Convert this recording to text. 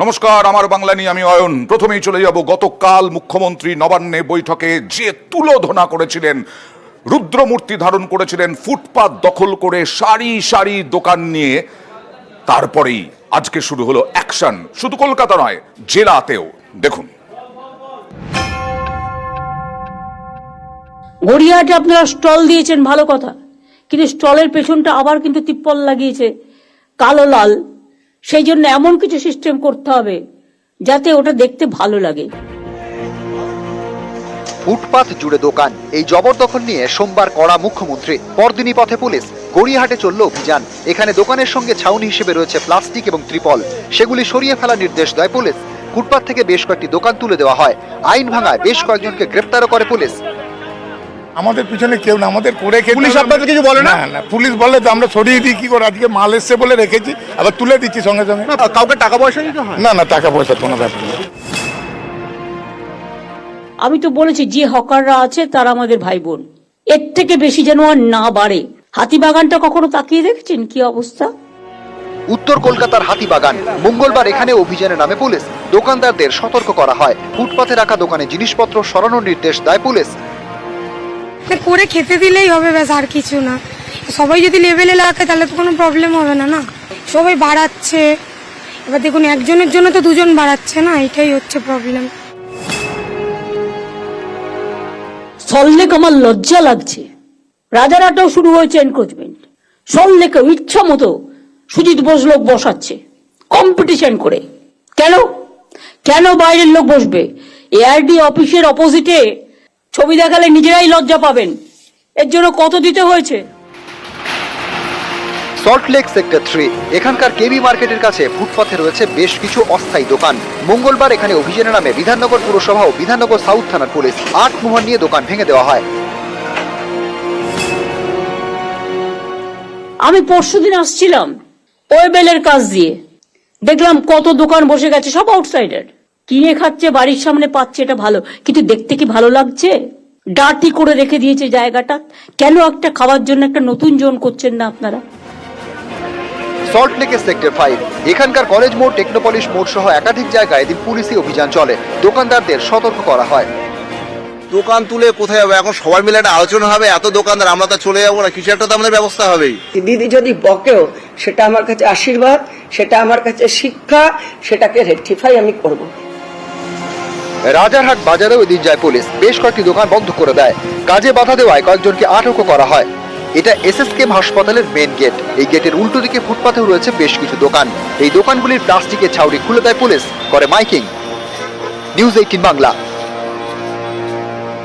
নমস্কার, আমার বাংলা নিয়ে আমি অয়ন। প্রথমেই চলে যাব গতকাল মুখ্যমন্ত্রী নবান্নে বৈঠকে যে তুলোধনা করেছিলেন, রুদ্রমূর্তি ধারণ করেছিলেন ফুটপাত দখল করে সারি সারি দোকান নিয়ে। তারপরেই আজকে শুরু হলো অ্যাকশন, শুধু কলকাতা নয়, জেলাতেও। দেখুন, গড়িয়াহাটে আপনারা স্টল দিয়েছেন, ভালো কথা, কিন্তু স্টলের পেছনটা আবার কিন্তু তিপ্পল লাগিয়েছে কালো লাল। সেই জন্য এমন কিছু সিস্টেম করতে হবে যাতে ওটা দেখতে ভালো লাগে। ফুটপাত জুড়ে দোকান, এই জবরদখল নিয়ে সোমবার কড়া মুখ্যমন্ত্রী। পরদিনই পথে পুলিশ, গড়িয়াহাটে চলল অভিযান। এখানে দোকানের সঙ্গে ছাউনি হিসেবে রয়েছে প্লাস্টিক এবং ত্রিপল, সেগুলি সরিয়ে ফেলার নির্দেশ দেয় পুলিশ। ফুটপাত থেকে বেশ কয়েকটি দোকান তুলে দেওয়া হয়। আইন ভাঙায় বেশ কয়েকজনকে গ্রেপ্তারও করে পুলিশ। আমাদের পিছনে কেউ না, আমাদের করে খেতে। পুলিশ আপনাদের কিছু বলে না? না, পুলিশ বলে তো আমরা সরিয়ে দিই কি করে। আজকে মাল এসছে বলে রেখেছি, আবার তুলে দিচ্ছি সঙ্গে সঙ্গে। কাউকে টাকা পয়সা দিতে হয় না না, টাকা পয়সা কোনো ব্যাপার না। আমি তো বলেছি যে হকাররা আছে তারা আমাদের ভাই বোন, এর থেকে বেশি যেন আর না বাড়ে। হাতিবাগানটা কখনো তাকিয়ে দেখেছেন কি অবস্থা? উত্তর কলকাতার হাতিবাগান, মঙ্গলবার এখানে অভিযানে নামে পুলিশ। দোকানদারদের সতর্ক করা হয়। ফুটপাতে রাখা দোকানে জিনিসপত্র সরানোর নির্দেশ দেয় পুলিশ। করে খেতে দিলেই হবে, ব্যাস, আর কিছু না। সবাই যদি লেভেলে রাখে তাহলে তো কোনো প্রবলেম হবে না। না, সবাই বাড়াচ্ছে, এবার দেখুন একজনের জন্য তো দুজন বাড়াচ্ছে না, এটাই হচ্ছে প্রবলেম। সল্লেক আমার লজ্জা লাগছে। রাজারহাটেও শুরু হয়েছে এনক্রোচমেন্ট। সল্লেকেও ইচ্ছা মতো সুজিত বোস লোক বসাচ্ছে কম্পিটিশন করে। কেন কেন বাইরের লোক বসবে? এআরডি অফিসের অপোজিটে ছবি দেখালে নিজেরাই লজ্জা পাবেন। এর জন্য কত দিতে হয়েছে? সল্টলেক সেক্টর 3, এখানকার কেবি মার্কেটের কাছে ফুটপাথে রয়েছে বেশ কিছু অস্থায়ী দোকান। মঙ্গলবার এখানে অভিযানে নামে বিধাননগর পুরসভা ও বিধাননগর সাউথ থানার পুলিশ। 8 মোহর নিয়ে দোকান ভেঙে দেওয়া হয়। আমি পরশুদিন আসছিলাম ওয়েবেলের কাজ দিয়ে, দেখলাম কত দোকান বসে গেছে, সব আউটসাইডার। কিনে খাচ্ছে, বাড়ির সামনে পাচ্ছে, এটা ভালো, কিন্তু দেখতে কি ভালো লাগছে? ডার্টি করে রেখে দিয়েছে জায়গাটা। কেন একটা খাওয়ার জন্য একটা নতুন জোন করছেন না আপনারা? সল্টলেকের সেক্টর 5, এখানকার কলেজ মোড়, টেকনোপলিশ মোড় সহ একাধিক জায়গায় এদিন পুলিশি অভিযান চলে। দোকানদারদের সতর্ক করা হয়। দোকান তুলে কোথায় যাবে? এখন সবাই মিলে একটা আলোচনা হবে। এত দোকানদার, আমরা তো চলে যাবো না, কিছু একটা তো আমাদের ব্যবস্থা হবেই। দিদি যদি বকেও সেটা আমার কাছে আশীর্বাদ, সেটা আমার কাছে শিক্ষা, সেটাকে রেকটিফাই আমি করব। রাজারহাট বাজারেও এদিন যায় পুলিশ, বেশ কয়েকটি দোকান বন্ধ করে দেয়। কাজে বাধা দেওয়ায় কয়েকজনকে আটকও করা হয়। এটা এসএসকেএম হাসপাতালের মেন গেট। এই গেটের উল্টো দিকে ফুটপাতেও রয়েছে বেশ কিছু দোকান। এই দোকানগুলির প্লাস্টিকের ছাউনি খুলে দেয় পুলিশ, করে মাইকিং। নিউজ 18 বাংলা।